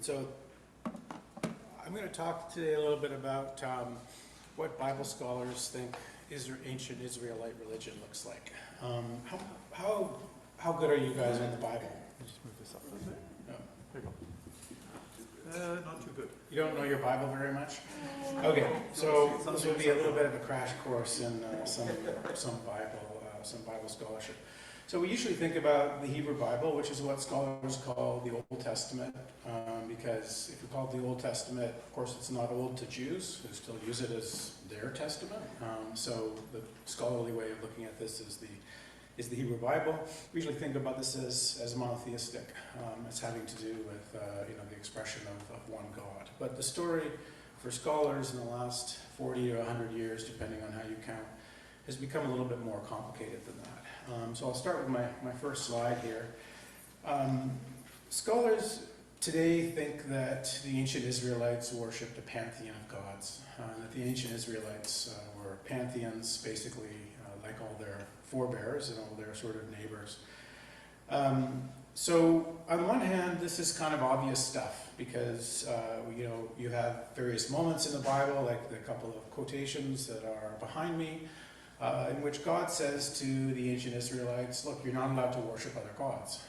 So I'm going to talk today a little bit about what Bible scholars think ancient Israelite religion looks like. How good are you guys on the Bible? Just move this up a little bit. No. There you go. Not too good. You don't know your Bible very much? Okay, so this will be a little bit of a crash course in some Bible scholarship. So we usually think about the Hebrew Bible, which is what scholars call the Old Testament, because if you call it the Old Testament, of course it's not old to Jews, who still use it as their testament. So the scholarly way of looking at this is the Hebrew Bible. We usually think about this as monotheistic, as having to do with the expression of one God. But the story for scholars in the last 40 or 100 years, depending on how you count, has become a little bit more complicated than that. So I'll start with my first slide here. Scholars today think that the ancient Israelites worshipped a pantheon of gods, that the ancient Israelites were pantheons, basically like all their forebears and all their sort of neighbors. So on one hand, this is kind of obvious stuff because you have various moments in the Bible, like the couple of quotations that are behind me, in which God says to the ancient Israelites, look, you're not allowed to worship other gods.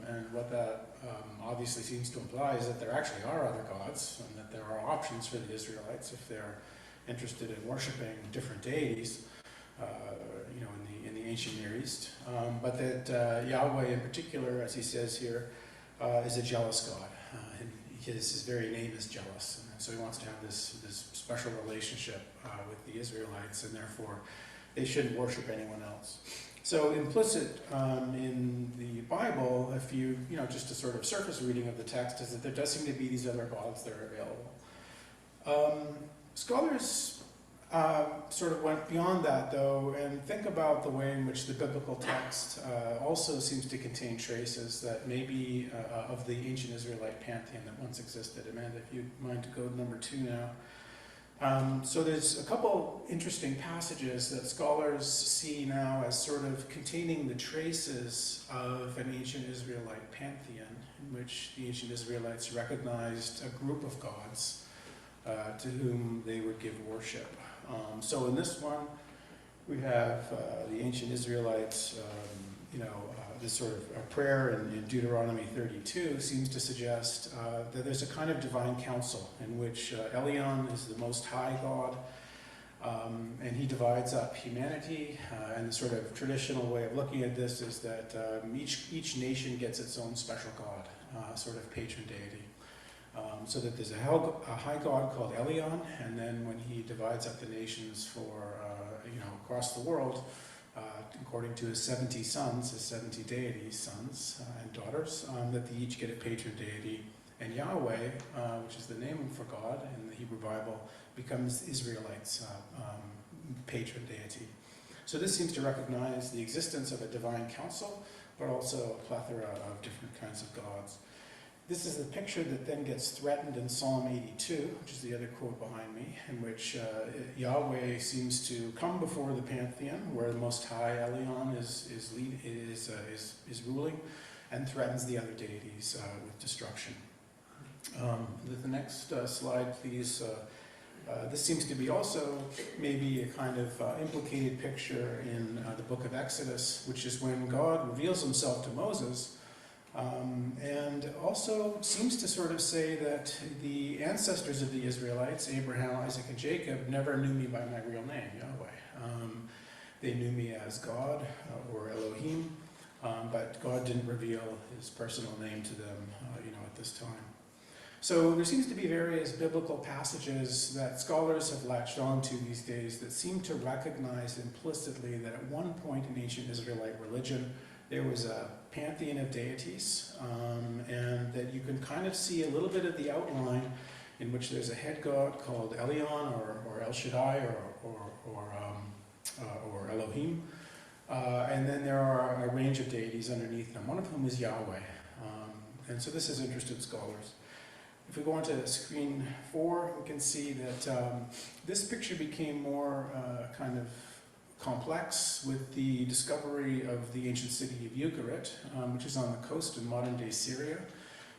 And what that obviously seems to imply is that there actually are other gods and that there are options for the Israelites if they're interested in worshiping different deities, in the ancient Near East. But that Yahweh in particular, as he says here, is a jealous God. And his very name is jealous. And so he wants to have this special relationship with the Israelites, and therefore they shouldn't worship anyone else. So implicit in the Bible, if you just a sort of surface reading of the text, is that there does seem to be these other gods that are available. Scholars sort of went beyond that, though, and think about the way in which the biblical text also seems to contain traces that may be of the ancient Israelite pantheon that once existed. Amanda, if you'd mind to go to number 2 now. So there's a couple interesting passages that scholars see now as sort of containing the traces of an ancient Israelite pantheon, in which the ancient Israelites recognized a group of gods to whom they would give worship. So in this one, we have the ancient Israelites, this sort of a prayer in Deuteronomy 32 seems to suggest that there's a kind of divine council in which Elyon is the Most High God, and he divides up humanity. And the sort of traditional way of looking at this is that each nation gets its own special god, sort of patron deity. So that there's a high god called Elyon, and then when he divides up the nations for across the world, according to his 70 sons, his 70 deities, sons and daughters, that they each get a patron deity. And Yahweh, which is the name for God in the Hebrew Bible, becomes Israelites' patron deity. So this seems to recognize the existence of a divine council, but also a plethora of different kinds of gods. This is the picture that then gets threatened in Psalm 82, which is the other quote behind me, in which Yahweh seems to come before the pantheon, where the Most High Elyon is ruling, and threatens the other deities with destruction. The next slide, please. This seems to be also maybe a kind of implicated picture in the book of Exodus, which is when God reveals himself to Moses. And also seems to sort of say that the ancestors of the Israelites, Abraham, Isaac, and Jacob, never knew me by my real name, Yahweh. They knew me as God or Elohim, but God didn't reveal his personal name to them, at this time. So there seems to be various biblical passages that scholars have latched onto these days that seem to recognize implicitly that at one point in ancient Israelite religion, there was a pantheon of deities, and that you can kind of see a little bit of the outline in which there's a head god called Elyon or El Shaddai or Elohim, and then there are a range of deities underneath them, one of whom is Yahweh. And so this has interested scholars. If we go on to screen 4, we can see that this picture became more kind of complex with the discovery of the ancient city of Ugarit, which is on the coast of modern-day Syria.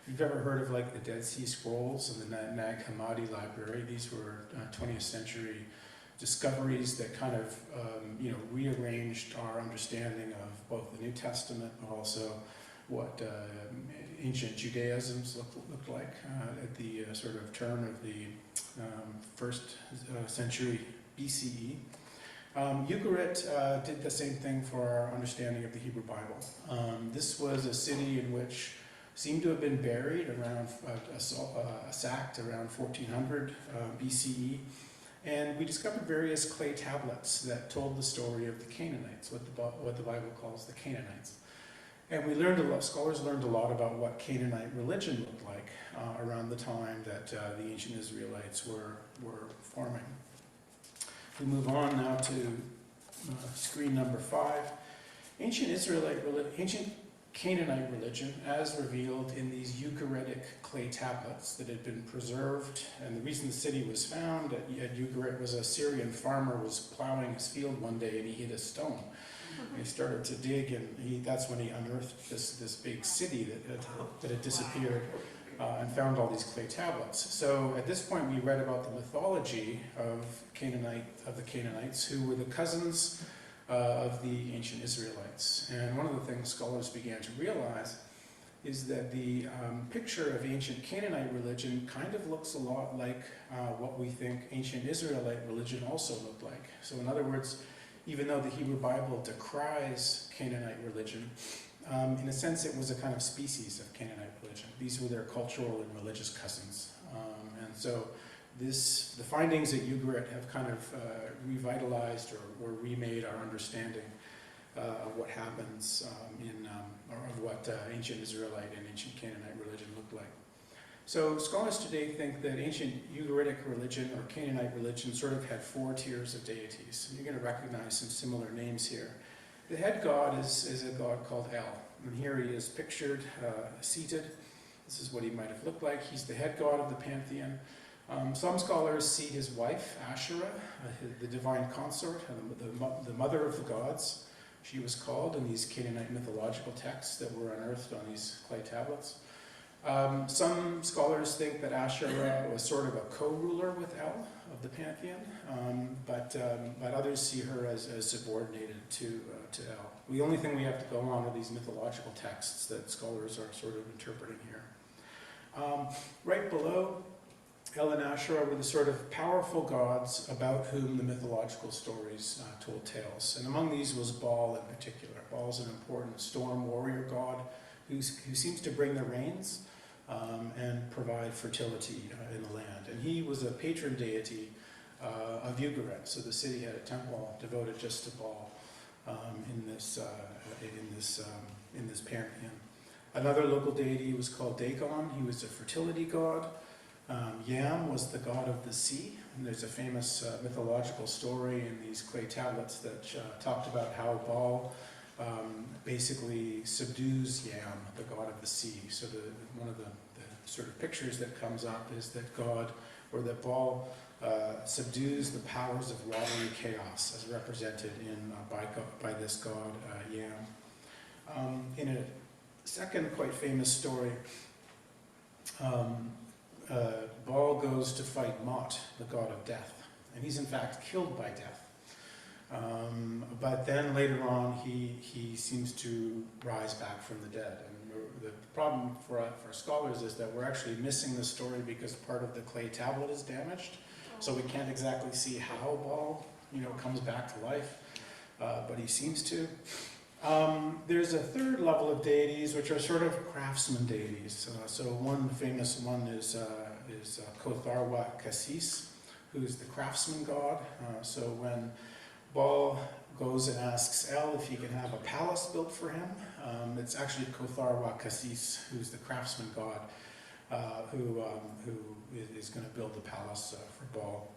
If you've ever heard of like the Dead Sea Scrolls and the Nag Hammadi Library, these were 20th century discoveries that kind of rearranged our understanding of both the New Testament, but also what ancient Judaisms looked like at the sort of turn of the first century BCE. Ugarit did the same thing for our understanding of the Hebrew Bible. This was a city in which seemed to have been buried around, sacked around 1400 BCE. And we discovered various clay tablets that told the story of the Canaanites, what the Bible calls the Canaanites. And we learned scholars learned a lot about what Canaanite religion looked like around the time that the ancient Israelites were forming. We move on now to screen number 5. Ancient Canaanite religion, as revealed in these Ugaritic clay tablets that had been preserved. And the reason the city was found at Ugarit was a Syrian farmer was plowing his field one day and he hit a stone. And he started to dig, and that's when he unearthed this big city that had disappeared and found all these clay tablets. So at this point we read about the mythology of the Canaanites, who were the cousins of the ancient Israelites. And one of the things scholars began to realize is that the picture of ancient Canaanite religion kind of looks a lot like what we think ancient Israelite religion also looked like. So in other words, even though the Hebrew Bible decries Canaanite religion, in a sense it was a kind of species of Canaanite religion. These were their cultural and religious cousins. And so the findings at Ugarit have kind of revitalized or remade our understanding of what happens or of what ancient Israelite and ancient Canaanite religion looked like. So scholars today think that ancient Ugaritic religion or Canaanite religion sort of had 4 tiers of deities. And you're going to recognize some similar names here. The head god is a god called El. And here he is pictured seated. This is what he might have looked like. He's the head god of the pantheon. Some scholars see his wife, Asherah, the divine consort, the mother of the gods, she was called in these Canaanite mythological texts that were unearthed on these clay tablets. Some scholars think that Asherah was sort of a co-ruler with El of the pantheon, but others see her as subordinated to El. The only thing we have to go on are these mythological texts that scholars are sort of interpreting here. Right below, El and Asherah were the sort of powerful gods about whom the mythological stories told tales. And among these was Baal in particular. Baal is an important storm warrior god who seems to bring the rains and provide fertility in the land. And he was a patron deity of Ugarit, so the city had a temple devoted just to Baal in this pantheon. Another local deity was called Dagon. He was a fertility god. Yam was the god of the sea, and there's a famous mythological story in these clay tablets that talked about how Baal basically subdues Yam, the god of the sea. So one of the sort of pictures that comes up is that Baal subdues the powers of watery chaos, as represented by this god Yam. In a second quite famous story, Baal goes to fight Mot, the god of death, and he's in fact killed by death. But then later on, he seems to rise back from the dead. And the problem for scholars is that we're actually missing the story because part of the clay tablet is damaged, so we can't exactly see how Baal, comes back to life, but he seems to. There's a third level of deities, which are sort of craftsman deities. So one famous one is Kotharwa Kassis, who's the craftsman god. So when Baal goes and asks El if he can have a palace built for him, it's actually Kotharwa Kassis, who's the craftsman god, who is going to build the palace for Baal.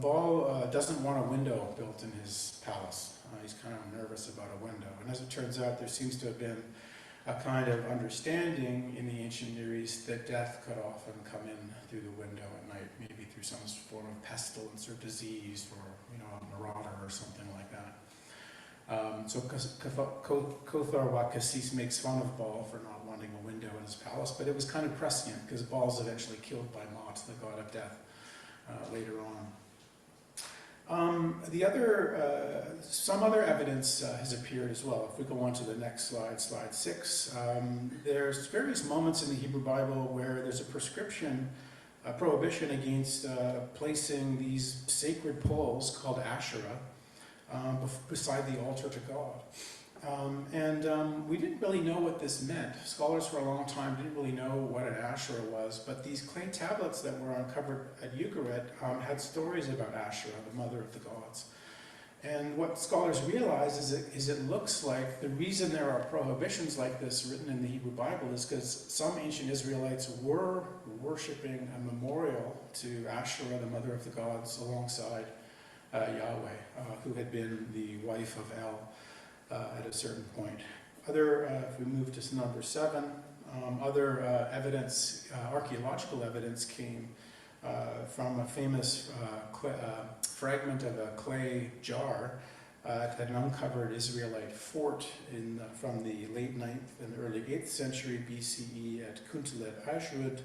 Baal doesn't want a window built in his palace. He's kind of nervous about a window. And as it turns out, there seems to have been a kind of understanding in the ancient Near East that death could often come in through the window at night, maybe through some form of pestilence or disease or a marauder or something like that. So Kotharwa Kassis makes fun of Baal for not wanting surrounding a window in his palace, but it was kind of prescient because Baal's eventually killed by Mot, the god of death, later on. Some other evidence has appeared as well. If we go on to the next slide, slide 6, there's various moments in the Hebrew Bible where there's a prohibition against placing these sacred poles called Asherah beside the altar to God. We didn't really know what this meant. Scholars for a long time didn't really know what an Asherah was, but these clay tablets that were uncovered at Ugarit had stories about Asherah, the mother of the gods. And what scholars realize is it looks like the reason there are prohibitions like this written in the Hebrew Bible is because some ancient Israelites were worshipping a memorial to Asherah, the mother of the gods, alongside Yahweh, who had been the wife of El at a certain point. If we move to number 7, other evidence, archaeological evidence came from a famous fragment of a clay jar at an uncovered Israelite fort from the late 9th and early 8th century BCE at Kuntalet Ashrud,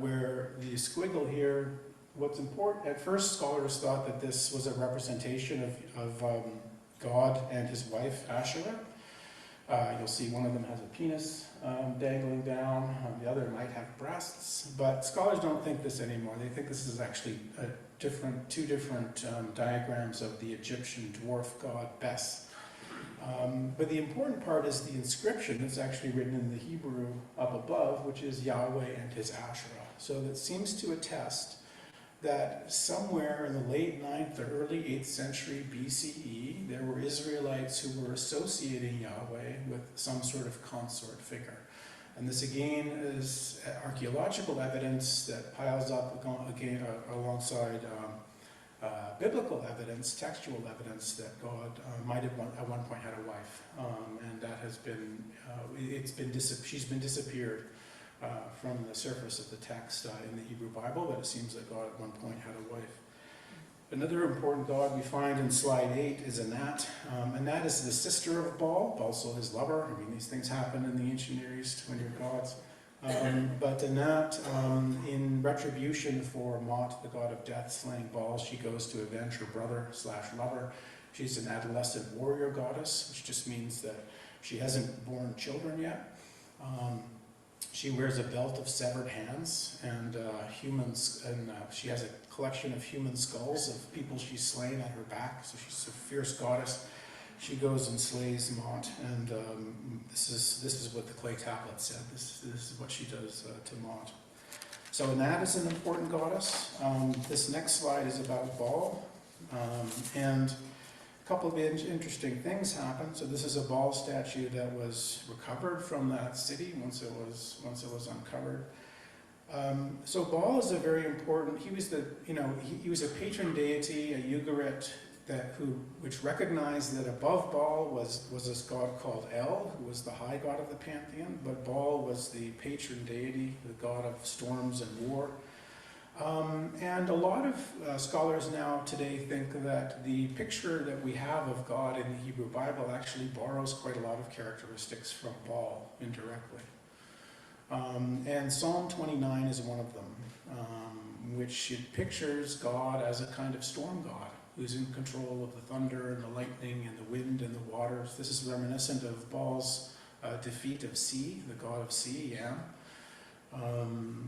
where the squiggle here, what's important, at first scholars thought that this was a representation of God and his wife Asherah. You'll see one of them has a penis dangling down, the other might have breasts, but scholars don't think this anymore. They think this is actually two different diagrams of the Egyptian dwarf god Bes. But the important part is the inscription that's actually written in the Hebrew up above, which is Yahweh and his Asherah. So that seems to attest that somewhere in the late 9th or early 8th century BCE, there were Israelites who were associating Yahweh with some sort of consort figure. And this again is archaeological evidence that piles up again alongside biblical evidence, textual evidence that God might have at one point had a wife. And that has been, she's been disappeared from the surface of the text in the Hebrew Bible, but it seems that God at one point had a wife. Another important god we find in slide 8 is Anat. Anat is the sister of Baal, also his lover. I mean, these things happen in the ancient Near East when you're gods. But Anat, in retribution for Mot, the god of death, slaying Baal, she goes to avenge her brother/lover. She's an adolescent warrior goddess, which just means that she hasn't born children yet. She wears a belt of severed hands and humans, and she has a collection of human skulls of people she's slain at her back. So she's a fierce goddess. She goes and slays Mot, and this is what the clay tablet said. This is what she does to Mot. So Anat is an important goddess. This next slide is about Baal, and a couple of interesting things happen. So this is a Baal statue that was recovered from that city once it was uncovered. So Baal is a very important. He was he was a patron deity, a Ugarit, which recognized that above Baal was this god called El, who was the high god of the pantheon, but Baal was the patron deity, the god of storms and war. And a lot of scholars now today think that the picture that we have of God in the Hebrew Bible actually borrows quite a lot of characteristics from Baal indirectly. And Psalm 29 is one of them, which it pictures God as a kind of storm god who's in control of the thunder and the lightning and the wind and the waters. This is reminiscent of Baal's defeat of sea, the god of sea, Yam.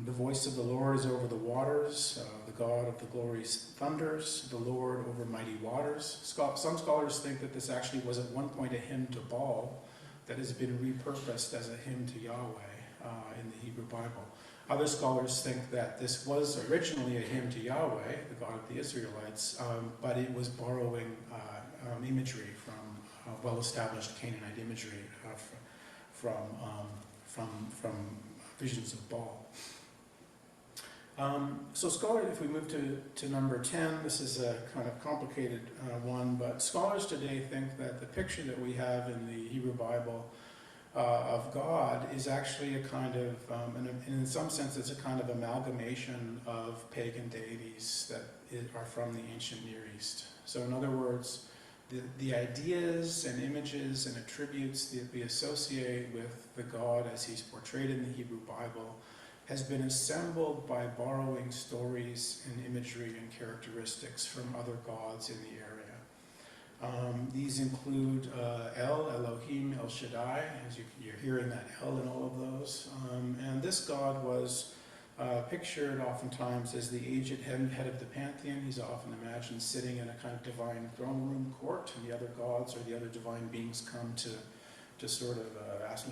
The voice of the Lord is over the waters, the God of the glorious thunders, the Lord over mighty waters. Some scholars think that this actually was at one point a hymn to Baal that has been repurposed as a hymn to Yahweh in the Hebrew Bible. Other scholars think that this was originally a hymn to Yahweh, the God of the Israelites, but it was borrowing imagery from well-established Canaanite imagery from visions of Baal. So scholars, if we move to number 10, this is a kind of complicated one, but scholars today think that the picture that we have in the Hebrew Bible of God is actually a kind of, and in some sense it's a kind of amalgamation of pagan deities that are from the ancient Near East. So in other words, the ideas and images and attributes that we associate with the God as he's portrayed in the Hebrew Bible has been assembled by borrowing stories and imagery and characteristics from other gods in the area. These include Elohim, El Shaddai, as you're hearing that El in all of those. And this god was pictured oftentimes as the aged head of the pantheon. He's often imagined sitting in a kind of divine throne room court, and the other gods or the other divine beings come to sort of ask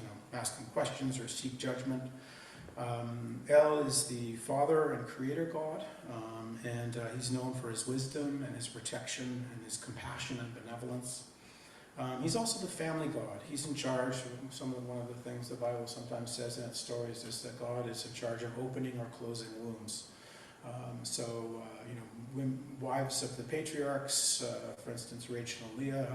him questions or seek judgment. El is the father and creator god, and he's known for his wisdom and his protection and his compassion and benevolence. He's also the family god. He's in charge. One of the things the Bible sometimes says in its stories is that God is in charge of opening or closing wombs. Wives of the patriarchs, for instance, Rachel and Leah,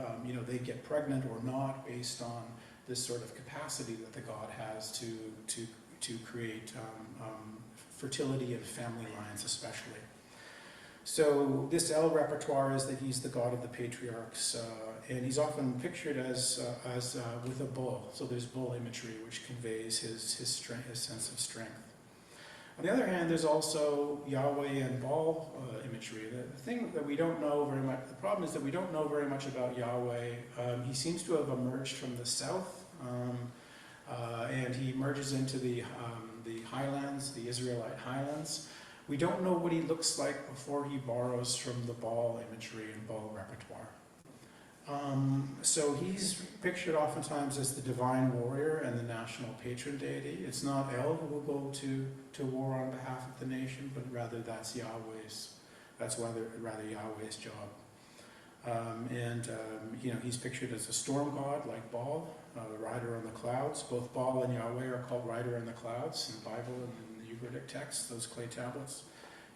they get pregnant or not based on this sort of capacity that the God has to create fertility and family lines, especially. So this El repertoire is that he's the god of the patriarchs, and he's often pictured as with a bull. So there's bull imagery, which conveys his strength, his sense of strength. On the other hand, there's also Yahweh and Baal imagery. The thing that we don't know very much, the problem is that we don't know very much about Yahweh. He seems to have emerged from the south, and he merges into the highlands, the Israelite highlands. We don't know what he looks like before he borrows from the Baal imagery and Baal repertoire. So he's pictured oftentimes as the divine warrior and the national patron deity. It's not El who will go to war on behalf of the nation, but rather that's Yahweh's. That's rather Yahweh's job. He's pictured as a storm god like Baal, the rider on the clouds. Both Baal and Yahweh are called rider in the clouds in the Bible and in the Ugaritic text, those clay tablets.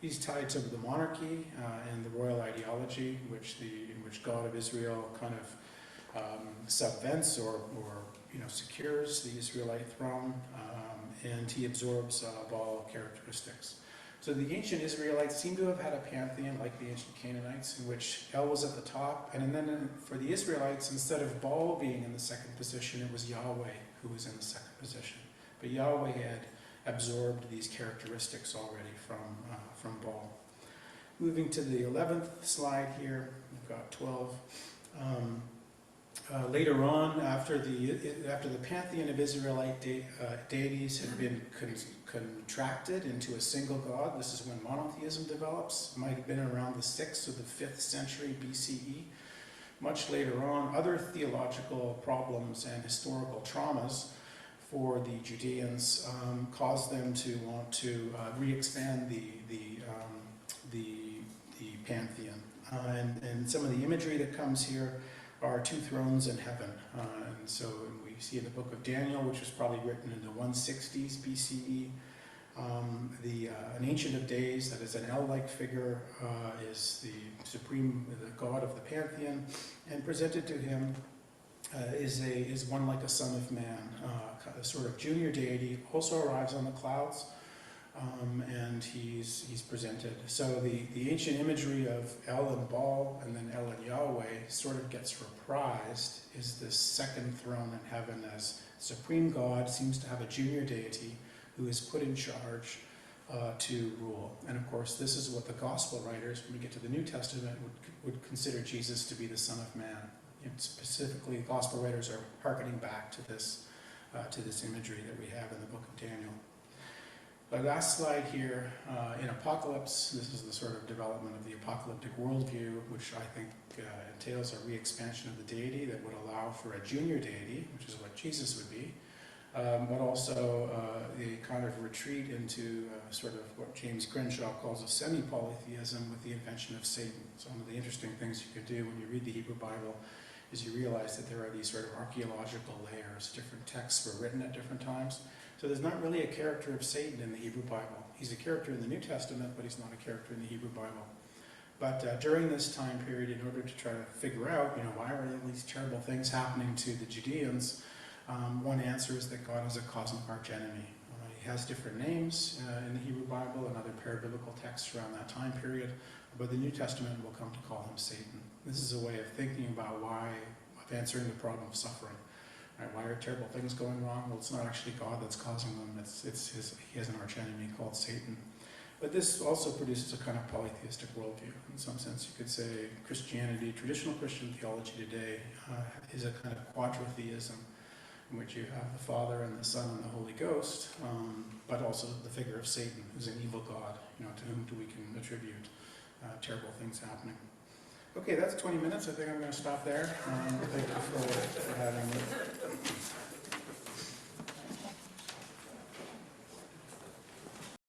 He's tied to the monarchy and the royal ideology, in which God of Israel kind of subvents or secures the Israelite throne, and he absorbs Baal characteristics. So the ancient Israelites seem to have had a pantheon like the ancient Canaanites, in which El was at the top, and then for the Israelites, instead of Baal being in the second position, it was Yahweh who was in the second position. But Yahweh had absorbed these characteristics already from Baal. Moving to the 11th slide here, we've got 12. Later on, after the pantheon of Israelite deities had been contracted into a single god, this is when monotheism develops. It might have been around the 6th or the 5th century BCE. Much later on, other theological problems and historical traumas for the Judeans caused them to want to re-expand the pantheon. And some of the imagery that comes here are two thrones in heaven. And so we see in the book of Daniel, which was probably written in the 160s BCE, an Ancient of Days, that is an El-like figure, is the god of the pantheon, and presented to him is one like a son of man, a sort of junior deity, also arrives on the clouds, and he's presented. So the ancient imagery of El and Baal and then El and Yahweh sort of gets reprised, is this second throne in heaven as supreme God seems to have a junior deity who is put in charge to rule. And of course, this is what the gospel writers, when we get to the New Testament, would consider Jesus to be the Son of Man. And specifically, gospel writers are hearkening back to this imagery that we have in the book of Daniel. The last slide here, in Apocalypse, this is the sort of development of the apocalyptic worldview, which I think entails a re-expansion of the deity that would allow for a junior deity, which is what Jesus would be, but also the kind of retreat into sort of what James Crenshaw calls a semi-polytheism with the invention of Satan. So one of the interesting things you could do when you read the Hebrew Bible is you realize that there are these sort of archaeological layers. Different texts were written at different times. So there's not really a character of Satan in the Hebrew Bible. He's a character in the New Testament, but he's not a character in the Hebrew Bible. But during this time period, in order to try to figure out, why are these terrible things happening to the Judeans, one answer is that God is a cosmic archenemy. He has different names in the Hebrew Bible and other parabiblical texts around that time period, but the New Testament will come to call him Satan. This is a way of thinking about of answering the problem of suffering. Right? Why are terrible things going wrong? Well, it's not actually God that's causing them. He has an arch enemy called Satan. But this also produces a kind of polytheistic worldview. In some sense, you could say Christianity, traditional Christian theology today, is a kind of quadritheism, in which you have the Father and the Son and the Holy Ghost, but also the figure of Satan, who's an evil god, to whom we can attribute terrible things happening. Okay, that's 20 minutes. I think I'm going to stop there. Thank you for having me.